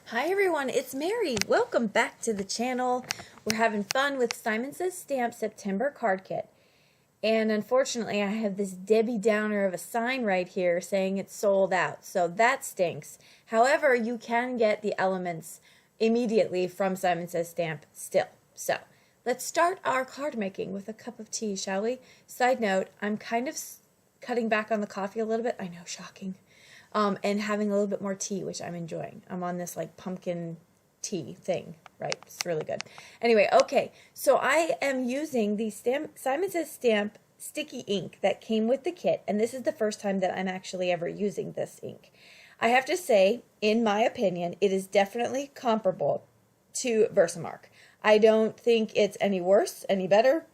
Hi everyone, it's Mary. Welcome back to the channel. We're having fun with SSS September Card Kit. And unfortunately, I have this Debbie Downer of a sign right here saying it's sold out. So that stinks. However, you can get the elements immediately from Simon Says Stamp still. So let's start our card making with a cup of tea, shall we? Side note, I'm kind of cutting back on the coffee a little bit. I know, shocking. And having a little bit more tea, which I'm enjoying. I'm on this like pumpkin tea thing, right? It's really good. Anyway, okay, so I am using the Simon Says Stamp sticky ink that came with the kit, and this is the first time that I'm actually ever using this ink. I have to say, in my opinion, it is definitely comparable to Versamark. I don't think it's any worse, any better.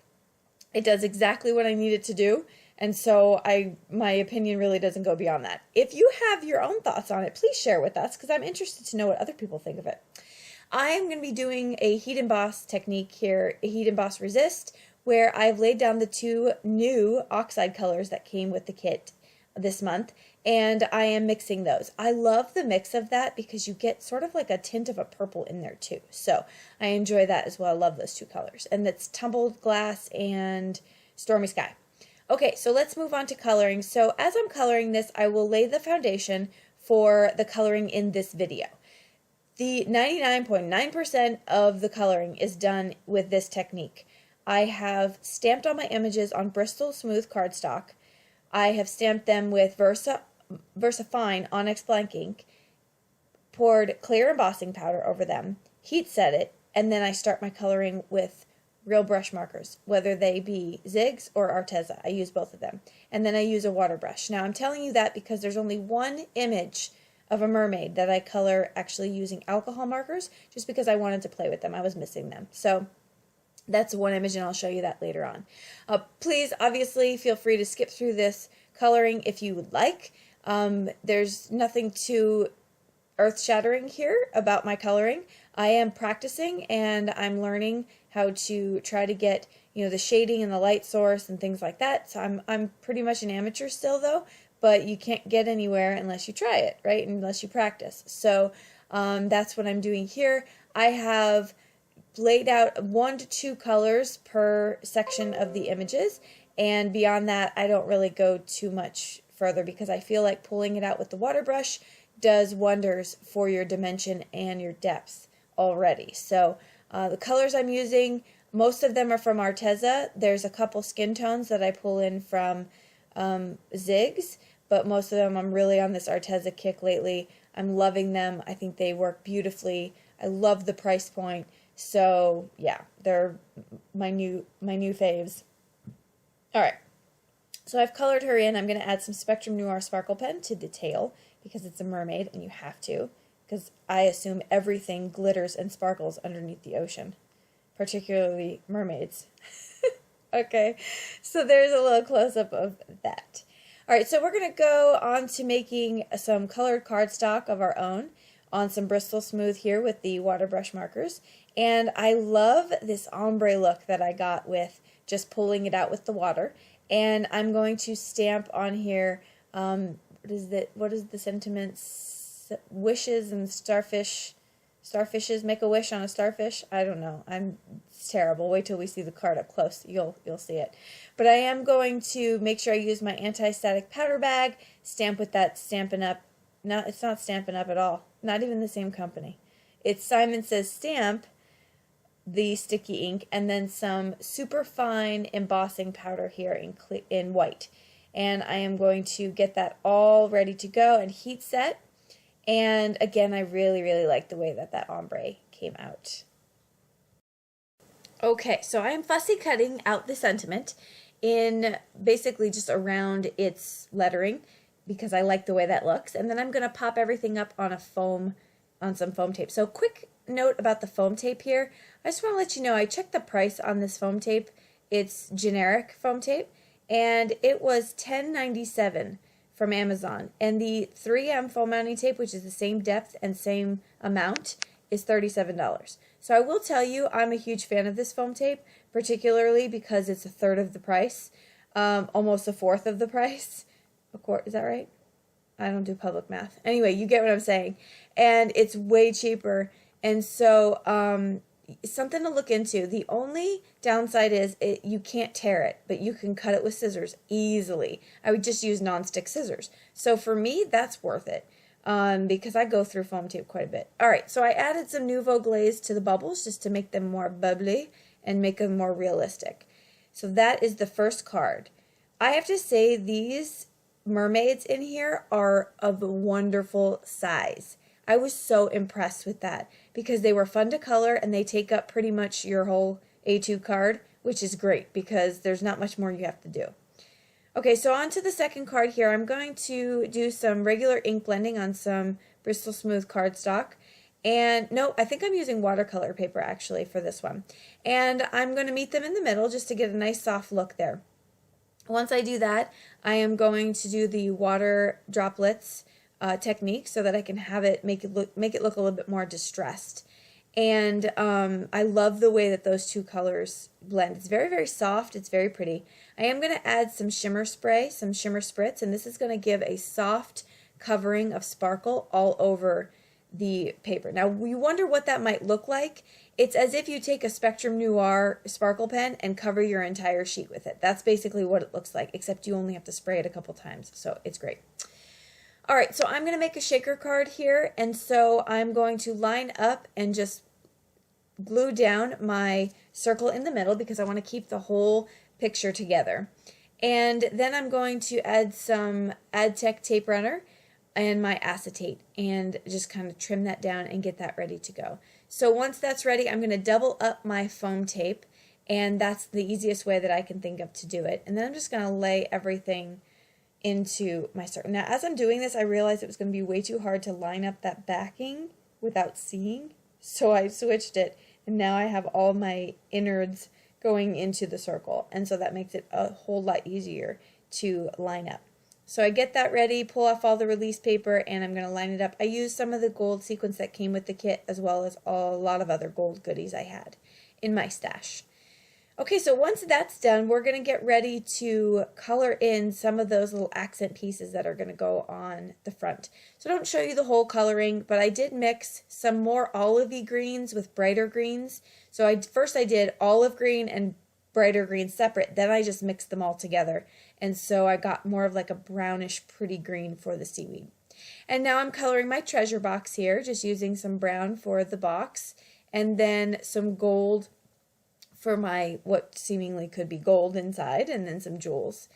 It does exactly what I need it to do. And so my opinion really doesn't go beyond that. If you have your own thoughts on it, please share with us because I'm interested to know what other people think of it. I am going to be doing a heat emboss technique here, a heat emboss resist, where I've laid down the two new oxide colors that came with the kit this month, and I am mixing those. I love the mix of that because you get sort of like a tint of a purple in there too. So I enjoy that as well. I love those two colors. And that's Tumbled Glass and Stormy Sky. Okay, so let's move on to coloring. So as I'm coloring this, I will lay the foundation for the coloring in this video. The 99.9% of the coloring is done with this technique. I have stamped all my images on Bristol Smooth cardstock. I have stamped them with Versa Fine Onyx Blank ink, poured clear embossing powder over them, heat set it, and then I start my coloring with real brush markers, whether they be Zigs or Arteza. I use both of them. And then I use a water brush. Now I'm telling you that because there's only one image of a mermaid that I color actually using alcohol markers, just because I wanted to play with them. I was missing them. So that's one image, and I'll show you that later on. Please, obviously, feel free to skip through this coloring if you would like. There's nothing too earth-shattering here about my coloring. I am practicing and I'm learning how to try to get, the shading and the light source and things like that. So I'm pretty much an amateur still though, but you can't get anywhere unless you try it, right? Unless you practice. So that's what I'm doing here. I have laid out 1 to 2 colors per section of the images, and beyond that I don't really go too much further because I feel like pulling it out with the water brush does wonders for your dimension and your depth already. So the colors I'm using, most of them are from Arteza. There's a couple skin tones that I pull in from Zigs, but most of them I'm really on this Arteza kick lately. I'm loving them. I think they work beautifully. I love the price point. So yeah, they're my new faves. All right. So I've colored her in. I'm going to add some Spectrum Noir Sparkle Pen to the tail because it's a mermaid and you have to, because I assume everything glitters and sparkles underneath the ocean, particularly mermaids. Okay, so there's a little close-up of that. All right, so we're going to go on to making some colored cardstock of our own on some Bristol Smooth here with the water brush markers. And I love this ombre look that I got with just pulling it out with the water. And I'm going to stamp on here, what is the sentiments? Wishes and starfish. Starfishes make a wish on a starfish. I don't know. It's terrible. Wait till we see the card up close. You'll see it. But I am going to make sure I use my anti-static powder bag. Stamp with that Stampin' Up. No, it's not Stampin' Up at all. Not even the same company. It's Simon Says Stamp, the sticky ink, and then some super fine embossing powder here in white. And I am going to get that all ready to go and heat set. And again, I really, really like the way that ombre came out. Okay, so I am fussy cutting out the sentiment in basically just around its lettering because I like the way that looks. And then I'm going to pop everything up on some foam tape. So quick note about the foam tape here. I just want to let you know I checked the price on this foam tape. It's generic foam tape, and it was $10.97 from Amazon. And the 3M foam mounting tape, which is the same depth and same amount, is $37. So I will tell you, I'm a huge fan of this foam tape, particularly because it's a third of the price, almost a fourth of the price. Is that right? I don't do public math. Anyway, you get what I'm saying. And it's way cheaper. And so something to look into. The only downside is you can't tear it, but you can cut it with scissors easily. I would just use nonstick scissors. So for me, that's worth it because I go through foam tape quite a bit. All right, so I added some Nouveau Glaze to the bubbles just to make them more bubbly and make them more realistic. So that is the first card. I have to say these mermaids in here are of wonderful size. I was so impressed with that because they were fun to color and they take up pretty much your whole A2 card, which is great because there's not much more you have to do. Okay, so on to the second card here. I'm going to do some regular ink blending on some Bristol Smooth cardstock. And no, I think I'm using watercolor paper actually for this one. And I'm going to meet them in the middle just to get a nice soft look there. Once I do that, I am going to do the water droplets technique so that I can have it make it look a little bit more distressed. And I love the way that those two colors blend. It's very, very soft. It's very pretty. I am going to add some shimmer spray, some shimmer spritz, and this is going to give a soft covering of sparkle all over the paper. Now, you wonder what that might look like. It's as if you take a Spectrum Noir sparkle pen and cover your entire sheet with it. That's basically what it looks like, except you only have to spray it a couple times, so it's great. All right, so I'm going to make a shaker card here, and so I'm going to line up and just glue down my circle in the middle because I want to keep the whole picture together. And then I'm going to add some AdTech tape runner and my acetate and just kind of trim that down and get that ready to go. So once that's ready, I'm going to double up my foam tape, and that's the easiest way that I can think of to do it. And then I'm just going to lay everything into my circle. Now, as I'm doing this, I realized it was going to be way too hard to line up that backing without seeing, so I switched it, and now I have all my innards going into the circle, and so that makes it a whole lot easier to line up. So I get that ready, pull off all the release paper, and I'm going to line it up. I used some of the gold sequins that came with the kit, as well as a lot of other gold goodies I had in my stash. Okay, so once that's done, we're going to get ready to color in some of those little accent pieces that are going to go on the front. So I don't show you the whole coloring, but I did mix some more olivey greens with brighter greens. So first I did olive green and brighter green separate, then I just mixed them all together. And so I got more of like a brownish pretty green for the seaweed. And now I'm coloring my treasure box here, just using some brown for the box and then some gold for my what seemingly could be gold inside, and then some jewels.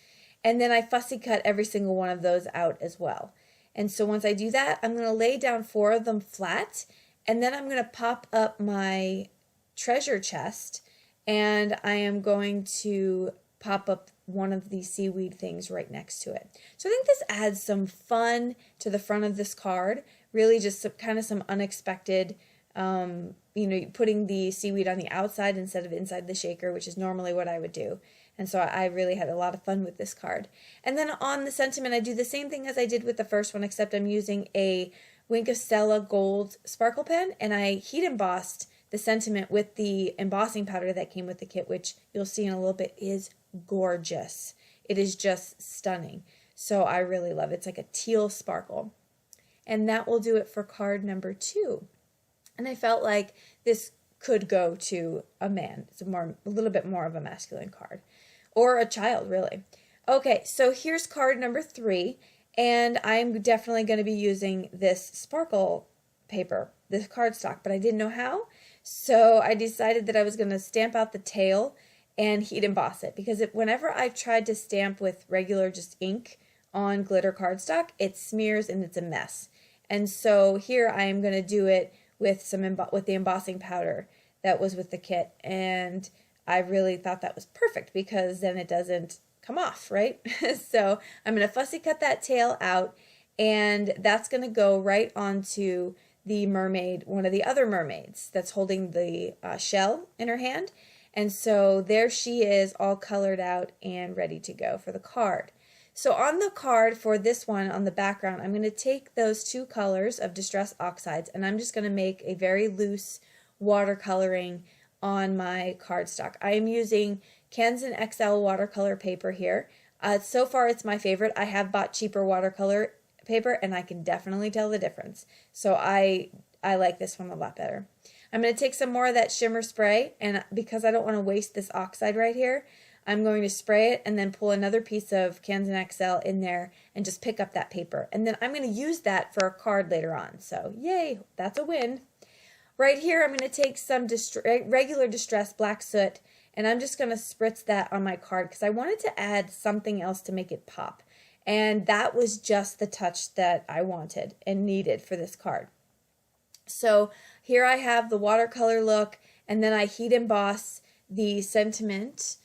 And then I fussy cut every single one of those out as well. And so once I do that, I'm going to lay down 4 of them flat, and then I'm going to pop up my treasure chest, and I am going to pop up one of these seaweed things right next to it. So I think this adds some fun to the front of this card, really just kind of some unexpected, putting the seaweed on the outside instead of inside the shaker, which is normally what I would do. And so I really had a lot of fun with this card. And then on the sentiment, I do the same thing as I did with the first one, except I'm using a Wink of Stella gold sparkle pen, and I heat embossed the sentiment with the embossing powder that came with the kit, which you'll see in a little bit is gorgeous. It is just stunning. So I really love it. It's like a teal sparkle. And that will do it for card number 2. And I felt like this could go to a man. It's a little bit more of a masculine card. Or a child, really. Okay, so here's card number 3. And I'm definitely going to be using this sparkle paper, this cardstock, but I didn't know how. So I decided that I was going to stamp out the tail and heat emboss it. Because whenever I've tried to stamp with regular just ink on glitter cardstock, it smears and it's a mess. And so here I am going to do it with with the embossing powder that was with the kit, and I really thought that was perfect because then it doesn't come off, right? So I'm going to fussy cut that tail out, and that's going to go right onto the mermaid, one of the other mermaids that's holding the shell in her hand. And so there she is, all colored out and ready to go for the card. So on the card for this one, on the background, I'm going to take those 2 colors of Distress Oxides, and I'm just going to make a very loose watercoloring on my cardstock. I am using Kansen XL watercolor paper here. So far, it's my favorite. I have bought cheaper watercolor paper, and I can definitely tell the difference. So I like this one a lot better. I'm going to take some more of that shimmer spray, and because I don't want to waste this oxide right here, I'm going to spray it and then pull another piece of Kanzen XL in there and just pick up that paper. And then I'm going to use that for a card later on. So yay, that's a win. Right here, I'm going to take some regular distressed black soot, and I'm just going to spritz that on my card because I wanted to add something else to make it pop. And that was just the touch that I wanted and needed for this card. So here I have the watercolor look, and then I heat emboss the sentiment.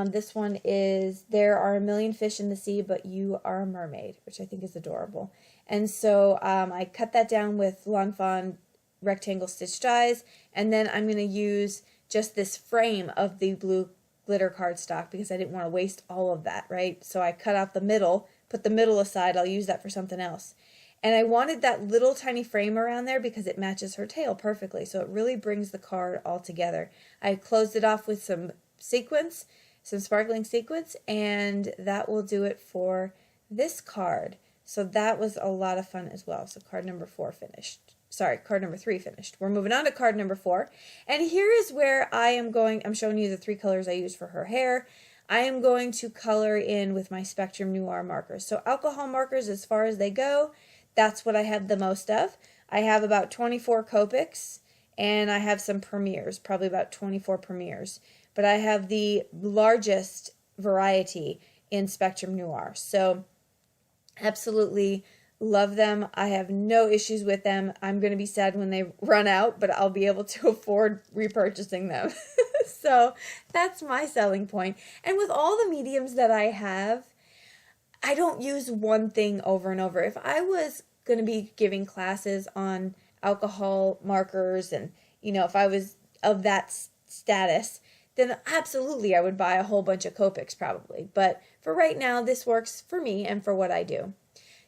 This one is, there are a million fish in the sea, but you are a mermaid, which I think is adorable. And so I cut that down with Lawn Fawn rectangle stitch dies, and then I'm going to use just this frame of the blue glitter cardstock because I didn't want to waste all of that, right? So I cut out the middle, put the middle aside, I'll use that for something else. And I wanted that little tiny frame around there because it matches her tail perfectly, so it really brings the card all together. I closed it off with some sequins, some sparkling sequins, and that will do it for this card. So that was a lot of fun as well. So card number 4 finished. Sorry, card number 3 finished. We're moving on to card number 4. And here is where I'm showing you the 3 colors I used for her hair. I am going to color in with my Spectrum Noir markers. So alcohol markers, as far as they go, that's what I have the most of. I have about 24 Copics, and I have some Premiers, probably about 24 Premiers. But I have the largest variety in Spectrum Noir. So absolutely love them. I have no issues with them. I'm going to be sad when they run out, but I'll be able to afford repurchasing them. So that's my selling point. And with all the mediums that I have, I don't use one thing over and over. If I was going to be giving classes on alcohol markers and, if I was of that status, then absolutely I would buy a whole bunch of Copics probably. But for right now, this works for me and for what I do.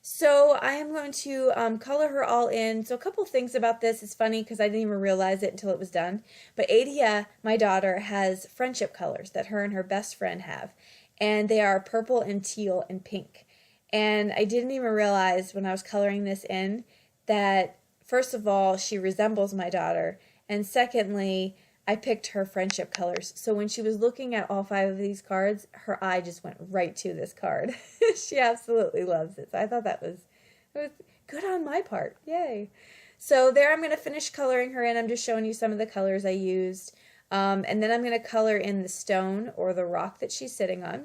So I am going to color her all in. So a couple things about this. It's funny because I didn't even realize it until it was done. But Adia, my daughter, has friendship colors that her and her best friend have. And they are purple and teal and pink. And I didn't even realize when I was coloring this in that, first of all, she resembles my daughter. And secondly, I picked her friendship colors. So when she was looking at all 5 of these cards, her eye just went right to this card. She absolutely loves it. So I thought it was good on my part. Yay. So there I'm going to finish coloring her in. I'm just showing you some of the colors I used. And then I'm going to color in the stone or the rock that she's sitting on.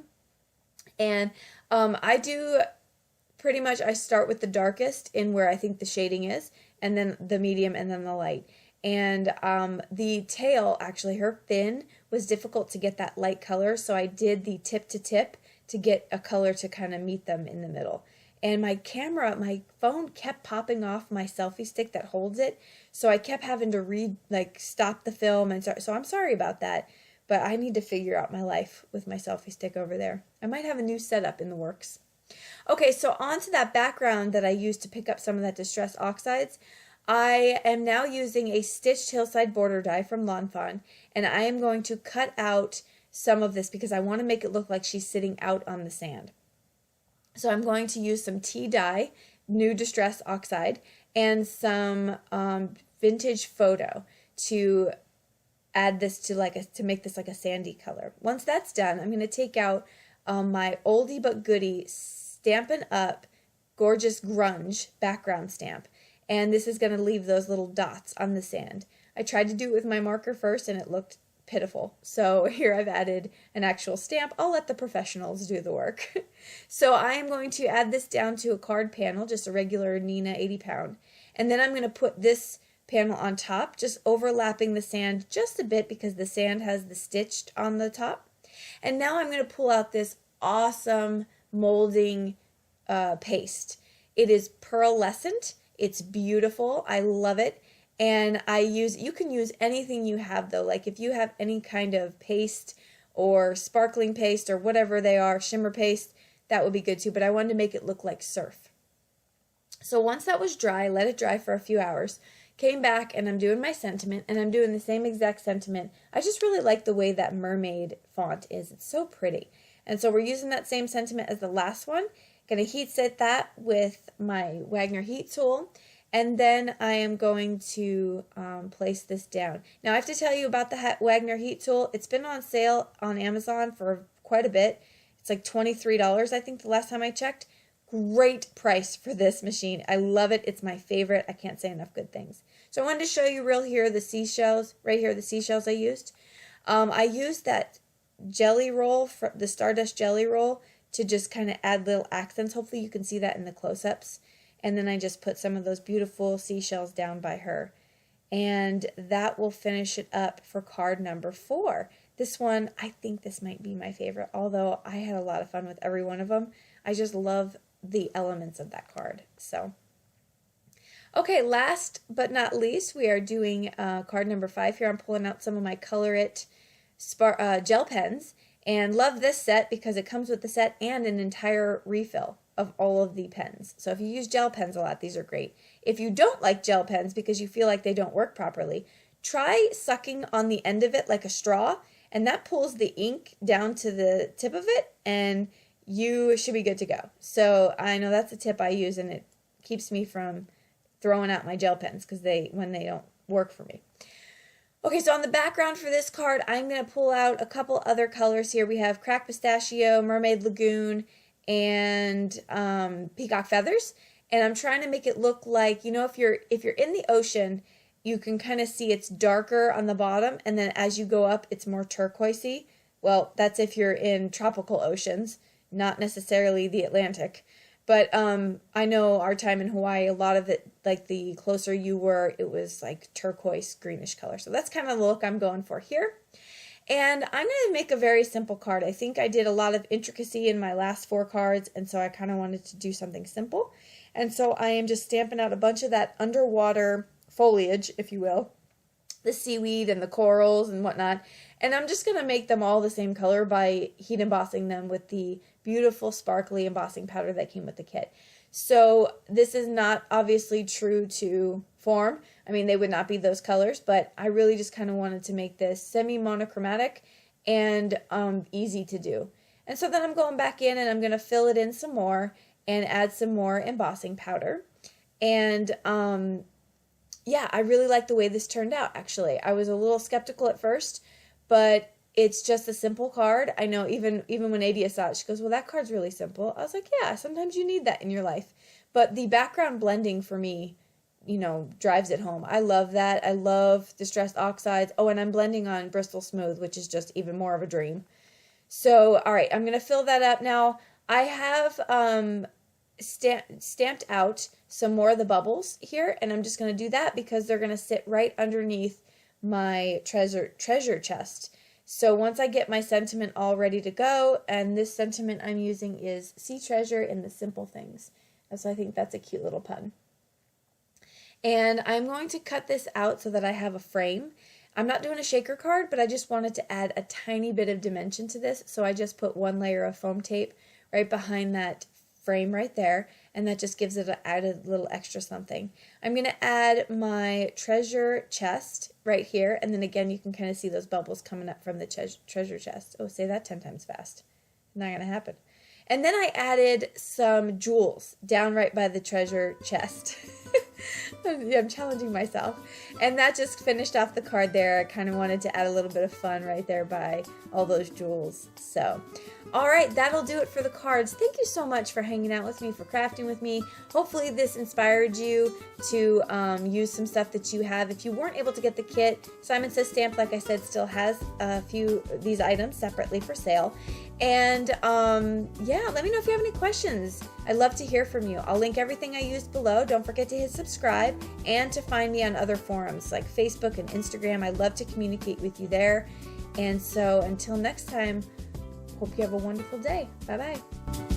And I do pretty much, I start with the darkest in where I think the shading is, and then the medium, and then the light. And the tail, actually, her fin was difficult to get that light color, so I did the tip to tip to get a color to kind of meet them in the middle. And my phone kept popping off my selfie stick that holds it, so I kept having to stop the film, and so I'm sorry about that, but I need to figure out my life with my selfie stick over there. I might have a new setup in the works. Okay, so on to that background that I used to pick up some of that distressed oxides. I am now using a stitched hillside border die from Lawn Fawn, and I am going to cut out some of this because I want to make it look like she's sitting out on the sand. So I'm going to use some tea dye, new distress oxide, and some vintage photo to add this to make this like a sandy color. Once that's done, I'm going to take out my oldie but goodie Stampin' Up! Gorgeous Grunge background stamp. And this is going to leave those little dots on the sand. I tried to do it with my marker first and it looked pitiful. So here I've added an actual stamp. I'll let the professionals do the work. So I am going to add this down to a card panel, just a regular Nina 80 pound. And then I'm going to put this panel on top, just overlapping the sand just a bit because the sand has the stitched on the top. And now I'm going to pull out this awesome molding paste. It is pearlescent. It's beautiful. I love it. And you can use anything you have though. Like if you have any kind of paste or sparkling paste or whatever they are, shimmer paste, that would be good too. But I wanted to make it look like surf. So once that was dry, let it dry for a few hours. Came back and I'm doing my sentiment, and I'm doing the same exact sentiment. I just really like the way that mermaid font is. It's so pretty. And so we're using that same sentiment as the last one. Going to heat set that with my Wagner heat tool. And then I am going to place this down. Now I have to tell you about the Wagner heat tool. It's been on sale on Amazon for quite a bit. It's like $23, I think, the last time I checked. Great price for this machine. I love it. It's my favorite. I can't say enough good things. So I wanted to show you the seashells, right here, the seashells I used. I used that jelly roll, the Stardust jelly roll, to just kind of add little accents. Hopefully you can see that in the close-ups. And then I just put some of those beautiful seashells down by her. And that will finish it up for card number 4. This one, I think this might be my favorite, although I had a lot of fun with every one of them. I just love the elements of that card. So, okay, last but not least, we are doing card number 5 here. I'm pulling out some of my Color It gel pens, and love this set because it comes with the set and an entire refill of all of the pens. So if you use gel pens a lot, these are great. If you don't like gel pens because you feel like they don't work properly, try sucking on the end of it like a straw, and that pulls the ink down to the tip of it, and you should be good to go. So I know that's a tip I use, and it keeps me from throwing out my gel pens because when they don't work for me. Okay, so on the background for this card, I'm going to pull out a couple other colors here. We have Cracked Pistachio, Mermaid Lagoon, and Peacock Feathers. And I'm trying to make it look like, you know, if you're in the ocean, you can kind of see it's darker on the bottom, and then as you go up, it's more turquoisey. Well, that's if you're in tropical oceans, not necessarily the Atlantic. But I know our time in Hawaii, a lot of it, like the closer you were, it was like turquoise greenish color. So that's kind of the look I'm going for here. And I'm going to make a very simple card. I think I did a lot of intricacy in my last 4 cards, and so I kind of wanted to do something simple. And so I am just stamping out a bunch of that underwater foliage, if you will, the seaweed and the corals and whatnot. And I'm just going to make them all the same color by heat embossing them with the beautiful sparkly embossing powder that came with the kit. So this is not obviously true to form. I mean, they would not be those colors, but I really just kind of wanted to make this semi-monochromatic and easy to do. And so then I'm going back in and I'm going to fill it in some more and add some more embossing powder. And yeah, I really like the way this turned out, actually. I was a little skeptical at first, but it's just a simple card. I know even when Adia saw it, she goes, well, that card's really simple. I was like, yeah, sometimes you need that in your life. But the background blending for me, you know, drives it home. I love that. I love distressed oxides. Oh, and I'm blending on Bristol Smooth, which is just even more of a dream. So, all right, I'm going to fill that up now. I have stamped out some more of the bubbles here, and I'm just going to do that because they're going to sit right underneath my treasure chest. So once I get my sentiment all ready to go, and this sentiment I'm using is see treasure in the simple things. So I think that's a cute little pun. And I'm going to cut this out so that I have a frame. I'm not doing a shaker card, but I just wanted to add a tiny bit of dimension to this. So I just put 1 layer of foam tape right behind that frame right there, and that just gives it an added little extra something. I'm going to add my treasure chest right here, and then again you can kind of see those bubbles coming up from the treasure chest. Oh, say that 10 times fast. Not going to happen. And then I added some jewels down right by the treasure chest. I'm challenging myself. And that just finished off the card there. I kind of wanted to add a little bit of fun right there by all those jewels. So, all right, that'll do it for the cards. Thank you so much for hanging out with me, for crafting with me. Hopefully this inspired you to use some stuff that you have. If you weren't able to get the kit, Simon Says Stamp, like I said, still has a few of these items separately for sale. And yeah, let me know if you have any questions. I'd love to hear from you. I'll link everything I used below. Don't forget to hit subscribe and to find me on other forums like Facebook and Instagram. I love to communicate with you there. And so until next time, hope you have a wonderful day. Bye-bye.